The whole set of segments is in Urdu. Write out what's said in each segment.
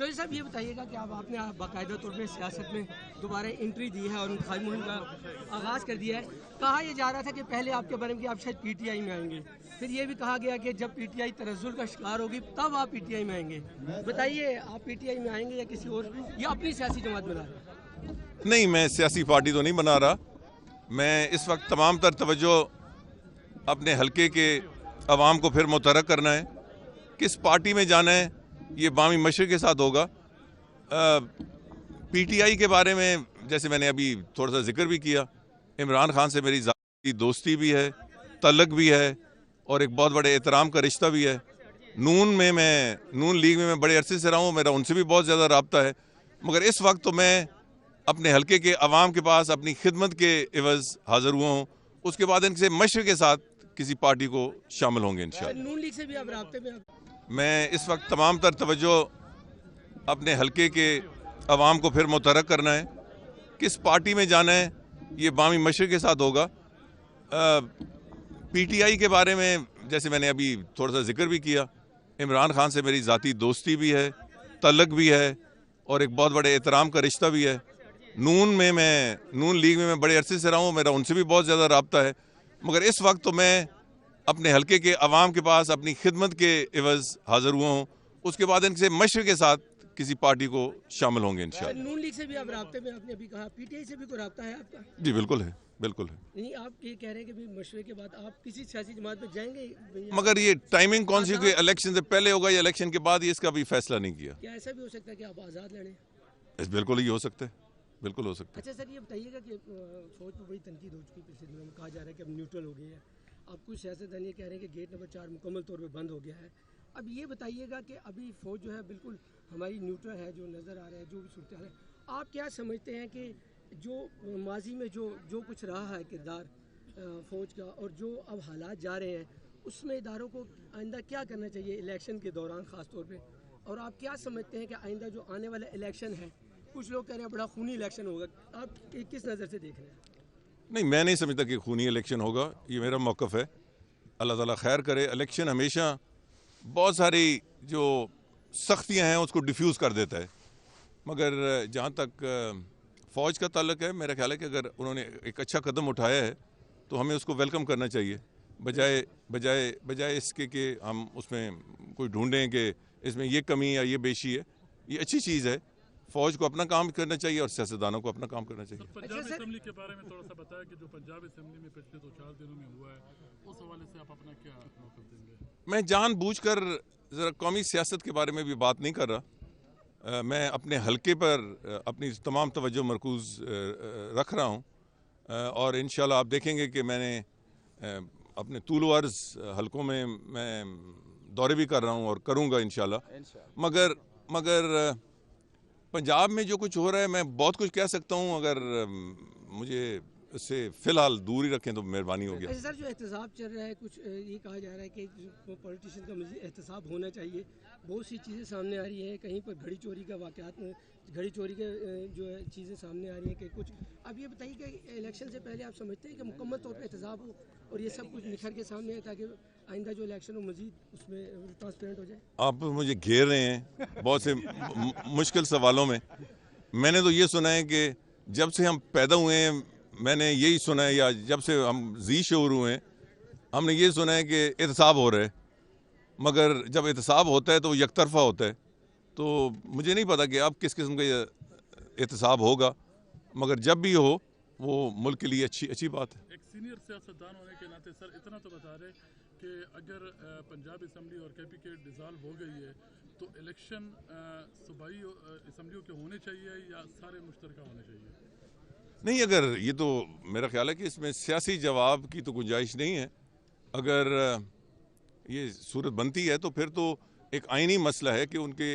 شوہر صاحب یہ بتائیے گا کہ اب آپ نے باقاعدہ طور پہ سیاست میں دوبارہ انٹری دی ہے اور انتخابی مہم کا آغاز کر دیا ہے. کہا یہ جا رہا تھا کہ پہلے آپ کے بارے میں کہ آپ شاید پی ٹی آئی میں آئیں گے, پھر یہ بھی کہا گیا کہ جب پی ٹی آئی تنزل کا شکار ہوگی تب آپ پی ٹی آئی میں آئیں گے. بتائیے آپ پی ٹی آئی میں آئیں گے یا کسی اور یا اپنی سیاسی جماعت بنا رہے ہیں؟ نہیں, میں سیاسی پارٹی تو نہیں بنا رہا. میں اس وقت تمام تر توجہ اپنے حلقے کے عوام کو پھر متحرک کرنا ہے. کس پارٹی میں جانا ہے یہ بامی مشرق کے ساتھ ہوگا. پی ٹی آئی کے بارے میں جیسے میں نے ابھی تھوڑا سا ذکر بھی کیا, عمران خان سے میری ذاتی دوستی بھی ہے, تعلق بھی ہے اور ایک بہت بڑے احترام کا رشتہ بھی ہے. نون لیگ میں بڑے عرصے سے رہا ہوں, میرا ان سے بھی بہت زیادہ رابطہ ہے. مگر اس وقت تو میں اپنے حلقے کے عوام کے پاس اپنی خدمت کے عوض حاضر ہوا ہوں. اس کے بعد ان سے مشرق کے ساتھ کسی پارٹی کو شامل ہوں گے انشاءاللہ. نون لیگ سے بھی آپ رابطے میں؟ میں اس وقت تمام تر توجہ اپنے حلقے کے عوام کو پھر متحرک کرنا ہے. کس پارٹی میں جانا ہے یہ بامی مشرق کے ساتھ ہوگا. پی ٹی آئی کے بارے میں جیسے میں نے ابھی تھوڑا سا ذکر بھی کیا, عمران خان سے میری ذاتی دوستی بھی ہے, تعلق بھی ہے اور ایک بہت بڑے احترام کا رشتہ بھی ہے. نون لیگ میں بڑے عرصے سے رہا ہوں, میرا ان سے بھی بہت زیادہ رابطہ ہے. مگر اس وقت تو میں اپنے حلقے کے عوام کے پاس اپنی خدمت کے عوض حاضر ہوا ہوں. اس کے بعد ان سے مشرق کے ساتھ کسی پارٹی کو شامل ہوں گے انشاءاللہ. نون لیگ سے بھی آپ رابطے میں, آپ نے ابھی کہا پی ٹی آئی سے بھی کوئی رابطہ ہے آپ کا؟ جی بالکل ہے, بالکل ہے. نہیں, آپ یہ کہہ رہے ہیں کہ مشورے کے بعد آپ کسی سیاسی جماعت میں جائیں گے؟ مگر یہ ٹائمنگ کون سی, کہ الیکشن سے پہلے ہوگا یا الیکشن کے بعد, یہ اس کا بھی فیصلہ نہیں کیا. کیا ایسا بھی ہو سکتا ہے کہ آپ آزاد لڑیں؟ بالکل ہی ہو سکتا ہے, بالکل ہو سکتا ہے. اچھا سر, یہ بتائیے گا کہ فوج پہ بڑی تنقید ہو چکی پچھلے دنوں میں, کہا جا رہا ہے کہ اب نیوٹرل ہو گئی ہے. آپ کچھ سیاستدان یہ کہہ رہے ہیں کہ گیٹ نمبر 4 مکمل طور پہ بند ہو گیا ہے. اب یہ بتائیے گا کہ ابھی فوج جو ہے بالکل ہماری نیوٹرل ہے, جو نظر آ رہا ہے, جو بھی صورتحال ہے, آپ کیا سمجھتے ہیں کہ جو ماضی میں جو کچھ رہا ہے کردار فوج کا اور جو اب حالات جا رہے ہیں, اس میں اداروں کو آئندہ کیا کرنا چاہیے الیکشن کے دوران خاص طور پہ؟ اور آپ کیا سمجھتے ہیں کہ آئندہ جو آنے والا الیکشن ہے, کچھ لوگ کہہ رہے ہیں بڑا خونی الیکشن ہوگا, آپ کس نظر سے دیکھ رہے ہیں؟ نہیں, میں نہیں سمجھتا کہ خونی الیکشن ہوگا, یہ میرا موقف ہے. اللہ تعالیٰ خیر کرے. الیکشن ہمیشہ بہت ساری جو سختیاں ہیں اس کو ڈیفیوز کر دیتا ہے. مگر جہاں تک فوج کا تعلق ہے, میرا خیال ہے کہ اگر انہوں نے ایک اچھا قدم اٹھایا ہے تو ہمیں اس کو ویلکم کرنا چاہیے, بجائے اس کے کہ ہم اس میں کوئی ڈھونڈیں کہ اس میں یہ کمی یا یہ بیشی ہے. یہ اچھی چیز ہے. فوج کو اپنا کام کرنا چاہیے اور سیاستدانوں کو اپنا کام کرنا چاہیے. پنجاب اسمبلی کے بارے میں تھوڑا سا بتایا کہ جو پنجاب اسمبلی میں پچھلے 2-4 دنوں میں ہوا ہے, اس حوالے سے آپ اپنا کیا موقف دیں گے؟ میں جان بوجھ کر ذرا قومی سیاست کے بارے میں بھی بات نہیں کر رہا. میں اپنے حلقے پر اپنی تمام توجہ مرکوز رکھ رہا ہوں, اور انشاءاللہ آپ دیکھیں گے کہ میں نے اپنے طول و عرض حلقوں میں دورے بھی کر رہا ہوں اور کروں گا انشاءاللہ. مگر پنجاب میں جو کچھ ہو رہا ہے, میں بہت کچھ کہہ سکتا ہوں, اگر مجھے اس سے فی الحال دور ہی رکھیں تو مہربانی ہوگی. سر, جو احتساب چل رہا ہے, کچھ یہ کہا جا رہا ہے کہ پولیٹیشین کا مزید احتساب ہونا چاہیے. بہت سی چیزیں سامنے آ رہی ہیں, کہیں پر گھڑی چوری کا واقعات میں گھڑی چوری کے جو ہے چیزیں سامنے آ رہی ہیں کہ کچھ. اب یہ بتائیے کہ الیکشن سے پہلے آپ سمجھتے ہیں کہ مکمل طور پہ احتساب ہو اور یہ سب کچھ نکھر کے سامنے آئے تاکہ آئندہ جو الیکشن ہو مزید اس میں ٹرانسپیرنٹ ہو جائے؟ آپ مجھے گھیر رہے ہیں بہت سے مشکل سوالوں میں. میں نے تو یہ سنا ہے کہ جب سے ہم پیدا ہوئے ہیں, میں نے یہی سنا ہے, یا جب سے ہم ذی شعور ہوئے ہیں, ہم نے یہ سنا ہے کہ احتساب ہو رہا ہے. مگر جب احتساب ہوتا ہے تو وہ یک طرفہ ہوتا ہے. تو مجھے نہیں پتا کہ اب کس قسم کا یہ احتساب ہوگا, مگر جب بھی ہو وہ ملک کے لیے اچھی بات ہے. ایک سینئر سیاستدان ہونے کے ناطے سر اتنا تو بتا رہے کہ اگر پنجاب اسمبلی اور کے پی کے ڈیزالو ہو گئی ہے تو الیکشن صوبائی اسمبلیوں کے ہونے چاہیے یا سارے مشترکہ ہونے چاہیے؟ نہیں, اگر یہ تو میرا خیال ہے کہ اس میں سیاسی جواب کی تو گنجائش نہیں ہے. اگر یہ صورت بنتی ہے تو پھر تو ایک آئینی مسئلہ ہے کہ ان کے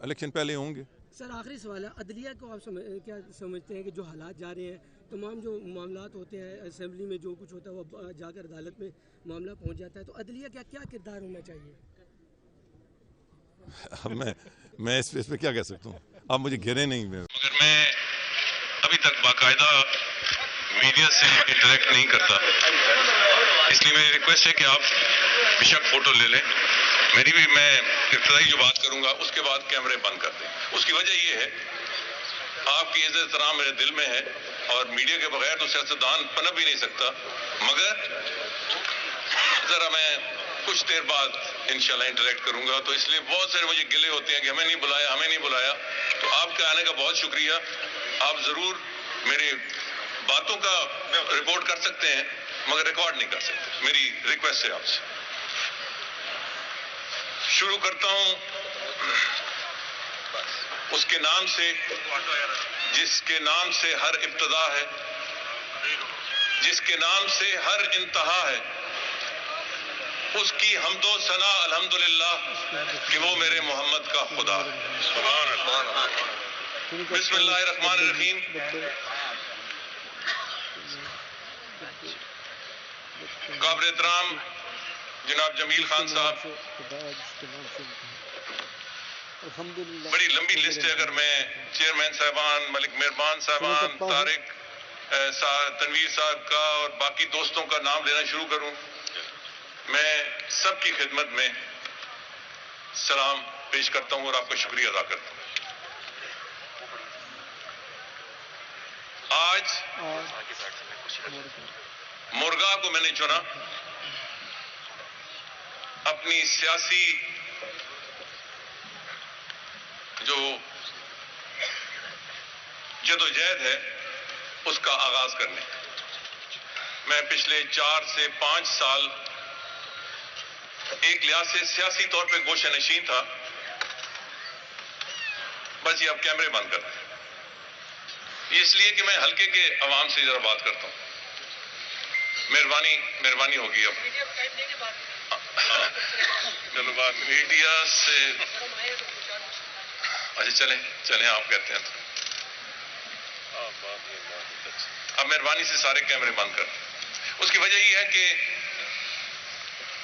الیکشن پہلے ہوں گے. سر, آخری سوال ہے, عدلیہ کو آپ کیا سمجھتے ہیں کہ جو حالات جا رہے ہیں, تمام جو معاملات ہوتے ہیں اسمبلی میں جو کچھ ہوتا ہے وہ جا کر عدالت میں معاملہ پہنچ جاتا ہے, تو عدلیہ کا کیا کردار ہونا چاہیے؟ میں اس پہ کیا کہہ سکتا ہوں, آپ مجھے گھیرے نہیں. مگر میں ابھی تک باقاعدہ میڈیا سے انٹریکٹ نہیں کرتا, اس لیے میری ریکویسٹ ہے کہ آپ بے شک فوٹو لے لیں میری بھی میں ابتدائی جو بات کروں گا اس کے بعد کیمرے بند کر دیں. اس کی وجہ یہ ہے آپ کی عزت احترام میرے دل میں ہے اور میڈیا کے بغیر تو سیاستدان پنپ بھی نہیں سکتا. مگر ذرا میں کچھ دیر بعد انشاءاللہ انٹریکٹ کروں گا, تو اس لیے بہت سارے مجھے گلے ہوتے ہیں کہ ہمیں نہیں بلایا. تو آپ کے آنے کا بہت شکریہ. آپ ضرور میرے باتوں کا رپورٹ کر سکتے ہیں مگر ریکارڈ نہیں کر سکتے. میری ریکویسٹ ہے آپ سے. شروع کرتا ہوں اس کے نام سے جس کے نام سے ہر ابتدا ہے, جس کے نام سے ہر انتہا ہے. اس کی حمد و ثنا الحمدللہ کہ وہ میرے محمد کا خدا ہے. بسم اللہ الرحمن الرحیم. قابل احترام جناب جمیل خان صاحب, بڑی لمبی لسٹ ہے. اگر میں چیئرمین صاحبان, ملک مہربان صاحبان, طارق تنویر صاحب کا اور باقی دوستوں کا نام لینا شروع کروں, میں سب کی خدمت میں سلام پیش کرتا ہوں اور آپ کا شکریہ ادا کرتا ہوں. آج مرغا کو میں نے چنا اپنی سیاسی جو جدوجہد ہے اس کا آغاز کرنے. میں پچھلے 4 سے 5 سال ایک لحاظ سے سیاسی طور پہ گوشہ نشین تھا. بس یہ اب کیمرے بند کر دیں. اس لیے کہ میں حلقے کے عوام سے ذرا بات کرتا ہوں. مہربانی ہوگی. اب چلو بات میڈیا سے اچھا چلیں آپ کہتے ہیں تو اب مہربانی سے سارے کیمرے بند کر. اس کی وجہ یہ ہے کہ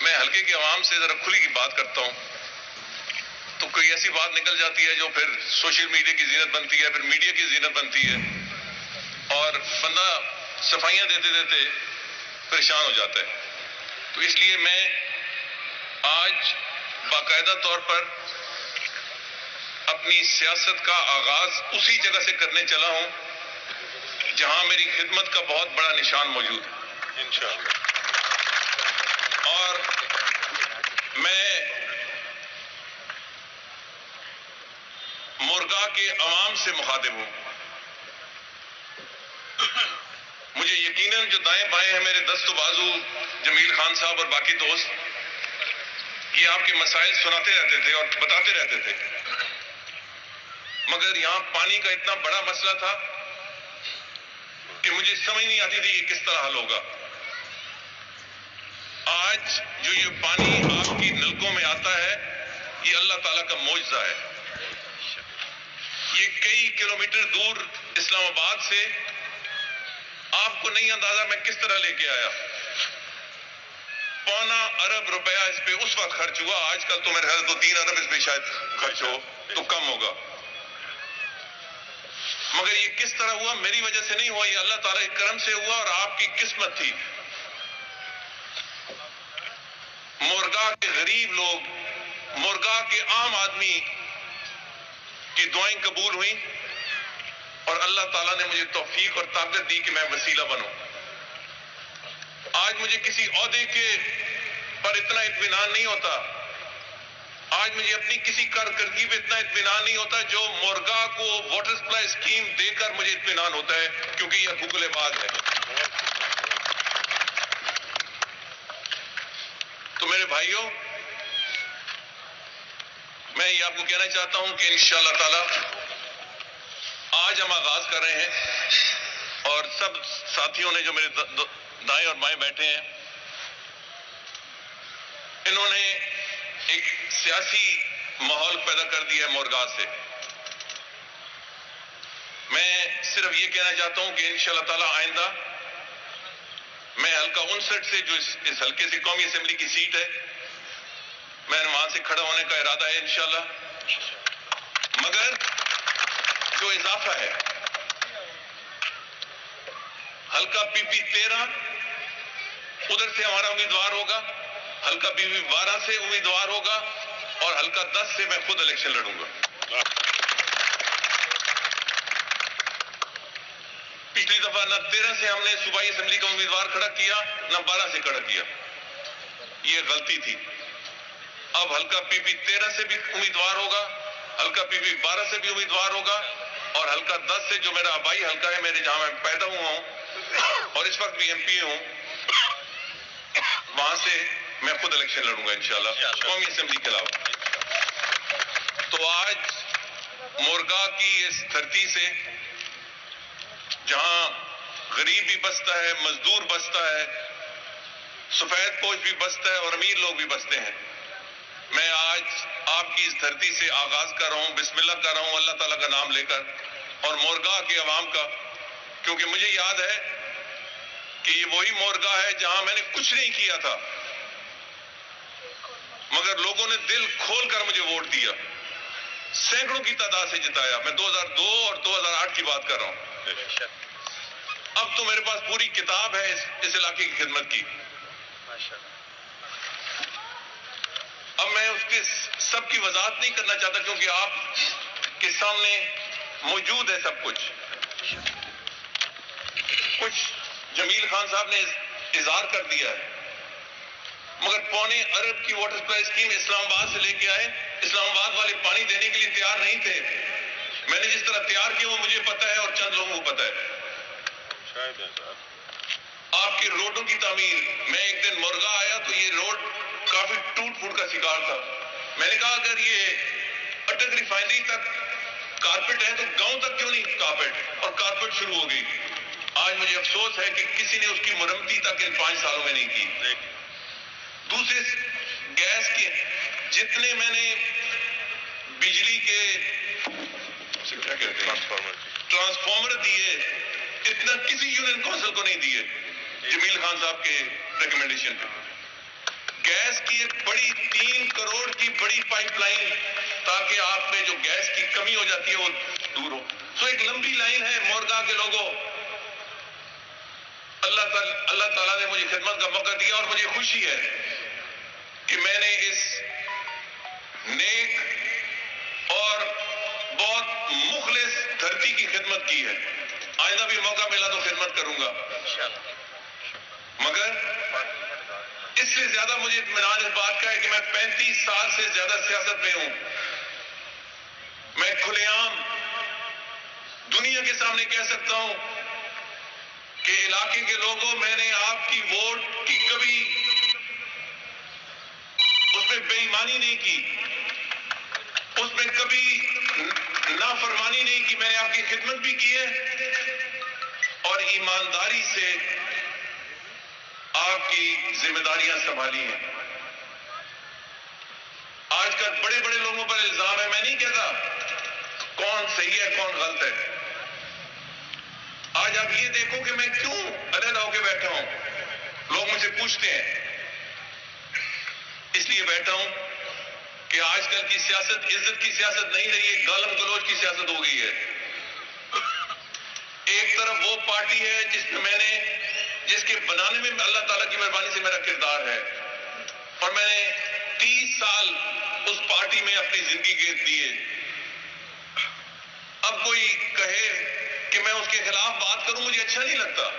میں حلقے کے عوام سے ذرا کھلی کی بات کرتا ہوں تو کوئی ایسی بات نکل جاتی ہے جو پھر سوشل میڈیا کی زینت بنتی ہے, پھر میڈیا کی زینت بنتی ہے اور بندہ صفائیاں دیتے دیتے پریشان ہو جاتا ہے. تو اس لیے میں آج باقاعدہ طور پر اپنی سیاست کا آغاز اسی جگہ سے کرنے چلا ہوں جہاں میری خدمت کا بہت بڑا نشان موجود ہے انشاءاللہ. اور میں مرغا کے عوام سے مخاطب ہوں. مجھے یقیناً جو دائیں بائیں ہیں میرے دست و بازو, جمیل خان صاحب اور باقی دوست, یہ آپ کے مسائل سناتے رہتے تھے اور بتاتے رہتے تھے, مگر یہاں پانی کا اتنا بڑا مسئلہ تھا کہ مجھے سمجھ نہیں آتی تھی یہ کس طرح حل ہوگا. آج جو یہ پانی آپ کی نلکوں میں آتا ہے یہ اللہ تعالیٰ کا معجزہ ہے. یہ کئی کلومیٹر دور اسلام آباد سے آپ کو نہیں اندازہ میں کس طرح لے کے آیا. 2.25 ارب روپیہ اس پہ اس وقت خرچ ہوا. آج کل تو میرے خیال 2-3 ارب اس پہ شاید خرچ ہو تو کم ہوگا. مگر یہ کس طرح ہوا؟ میری وجہ سے نہیں ہوا, یہ اللہ تعالیٰ کے کرم سے ہوا اور آپ کی قسمت تھی. مرغا کے غریب لوگ, مرغا کے عام آدمی کی دعائیں قبول ہوئیں اور اللہ تعالیٰ نے مجھے توفیق اور طاقت دی کہ میں وسیلہ بنوں. آج مجھے کسی عہدے کے پر اتنا اطمینان نہیں ہوتا, آج مجھے اپنی کسی کارکردگی پہ اتنا اطمینان نہیں ہوتا جو مرغا کو واٹر سپلائی اسکیم دے کر مجھے اطمینان ہوتا ہے, کیونکہ یہ حقوق العباد ہے. تو میرے بھائیوں, میں یہ آپ کو کہنا چاہتا ہوں کہ انشاءاللہ تعالی آج ہم آغاز کر رہے ہیں اور سب ساتھیوں نے جو میرے دائیں اور بائیں بیٹھے ہیں, انہوں نے ایک سیاسی ماحول پیدا کر دیا ہے مرغا سے. میں صرف یہ کہنا چاہتا ہوں کہ انشاءاللہ تعالی آئندہ میں حلقہ 59 سے جو اس حلقے سے قومی اسمبلی کی سیٹ ہے, میں وہاں سے کھڑا ہونے کا ارادہ ہے انشاءاللہ. مگر جو اضافہ ہے حلقہ PP 13 ادھر سے ہمارا امیدوار ہوگا حلقہ PPP 12 سے امیدوار ہوگا اور حلقہ 10 سے میں خود الیکشن لڑوں گا. پچھلی دفعہ نہ 13 سے ہم نے صوبائی اسمبلی کا امیدوار کھڑا کیا، نہ 12 سے کھڑا کیا. یہ غلطی تھی. اب حلقہ PPP 13 سے بھی امیدوار ہوگا، حلقہ PPP 12 سے بھی امیدوار ہوگا، اور حلقہ 10 سے جو میرا آبائی حلقہ ہے، میرے جہاں میں پیدا ہوا ہوں اور اس وقت بھی MP ہوں، وہاں سے میں خود الیکشن لڑوں گا انشاءاللہ قومی اسمبلی کے علاوہ. تو آج مورگا کی اس دھرتی سے، جہاں غریب بھی بستا ہے، مزدور بستا ہے، سفید پوش بھی بستا ہے اور امیر لوگ بھی بستے ہیں، میں آج آپ کی اس دھرتی سے آغاز کر رہا ہوں، بسم اللہ کر رہا ہوں اللہ تعالیٰ کا نام لے کر، اور مورگا کے عوام کا، کیونکہ مجھے یاد ہے کہ یہ وہی مورگا ہے جہاں میں نے کچھ نہیں کیا تھا، مگر لوگوں نے دل کھول کر مجھے ووٹ دیا، سینکڑوں کی تعداد سے جتایا. میں 2002 اور 2008 کی بات کر رہا ہوں. اب تو میرے پاس پوری کتاب ہے اس علاقے کی خدمت کی. اب میں اس کے سب کی وضاحت نہیں کرنا چاہتا کیونکہ آپ کے سامنے موجود ہے سب کچھ. کچھ جمیل خان صاحب نے اظہار کر دیا ہے، مگر 2.25 ارب کی واٹر سپلائی اسکیم اسلام آباد سے لے کے آئے. اسلام آباد والے پانی دینے کے لیے تیار نہیں تھے. میں نے جس طرح تیار کیا وہ مجھے پتا ہے اور چند لوگوں کو پتا ہے. آپ کی روڈوں کی تعمیر، میں ایک دن مورگا آیا تو یہ روڈ کافی ٹوٹ پھوٹ کا شکار تھا. میں نے کہا اگر یہ اٹک ریفائنری تک کارپیٹ ہے تو گاؤں تک کیوں نہیں کارپیٹ، اور کارپیٹ شروع ہو گئی. آج مجھے افسوس ہے کہ کسی نے اس کی مرمتی تک ان 5 سالوں میں نہیں کی. دوسرے گیس کے جتنے میں نے بجلی کے کیا کہتے ہیں ٹرانسفارمر دیے، اتنا کسی یونین کونسل کو نہیں دیے جمیل خان صاحب کے ریکمنڈیشن پہ. گیس کی ایک بڑی 3 کروڑ کی بڑی پائپ لائن تاکہ آپ میں جو گیس کی کمی ہو جاتی ہے وہ دور ہو. سو ایک لمبی لائن ہے مورگا کے لوگوں. اللہ تعالیٰ نے مجھے خدمت کا موقع دیا اور مجھے خوشی ہے کہ میں نے اس نیک اور بہت مخلص دھرتی کی خدمت کی ہے. آئندہ بھی موقع ملا تو خدمت کروں گا، مگر اس سے زیادہ مجھے اطمینان اس بات کا ہے کہ میں 35 سال سے زیادہ سیاست میں ہوں. میں کھلے عام دنیا کے سامنے کہہ سکتا ہوں کہ علاقے کے لوگوں، میں نے آپ کی ووٹ کی کبھی اس میں بے ایمانی نہیں کی، اس میں کبھی نافرمانی نہیں کی. میں نے آپ کی خدمت بھی کی ہے اور ایمانداری سے آپ کی ذمہ داریاں سنبھالی ہیں. آج کل بڑے بڑے لوگوں پر الزام ہے، میں نہیں کہتا کون صحیح ہے کون غلط ہے. آج آپ یہ دیکھو کہ میں کیوں علیحدہ ہو کے بیٹھا ہوں. لوگ مجھ سے پوچھتے ہیں، اس لیے بیٹھا ہوں کہ آج کل کی سیاست عزت کی سیاست نہیں رہی ہے، گالم گلوچ کی سیاست ہو گئی ہے. ایک طرف وہ پارٹی ہے جس کے بنانے میں اللہ تعالیٰ کی مہربانی سے میرا کردار ہے، اور میں نے 30 سال اس پارٹی میں اپنی زندگی گزار دیے. اب کوئی کہے کہ میں اس کے خلاف بات کروں، مجھے اچھا نہیں لگتا.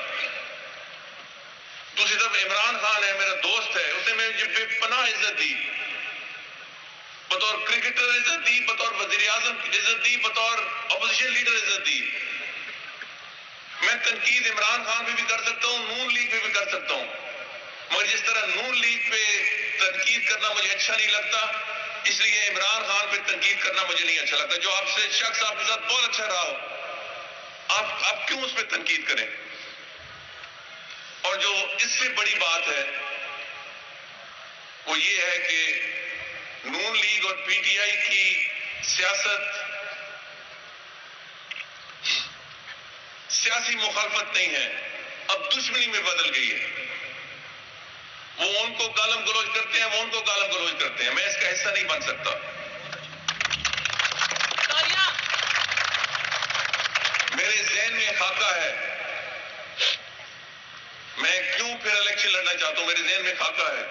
دوسری طرف عمران خان ہے، میرا دوست ہے، اس نے مجھے بے پناہ عزت دی، بطور کرکٹر عزت دی، بطور وزیر اعظم عزت دی، بطور اپوزیشن لیڈر عزت دی. میں تنقید عمران خان پہ بھی کر سکتا ہوں، نون لیگ پہ بھی کر سکتا ہوں، مگر جس طرح نون لیگ پہ تنقید کرنا مجھے اچھا نہیں لگتا، اس لیے عمران خان پہ تنقید کرنا مجھے نہیں اچھا لگتا. جو آپ سے شخص آپ کے ساتھ بہت اچھا رہا ہو، آپ کیوں اس پہ تنقید کریں؟ اور جو اس سے بڑی بات ہے وہ یہ ہے کہ نون لیگ اور PTI کی سیاست سیاسی مخالفت نہیں ہے، اب دشمنی میں بدل گئی ہے. وہ ان کو گالم گلوچ کرتے ہیں، وہ ان کو گالم گلوچ کرتے ہیں. میں اس کا حصہ نہیں بن سکتا. میرے ذہن میں خاکہ ہے، میں کیوں پھر الیکشن لڑنا چاہتا ہوں. میرے ذہن میں خاکہ ہے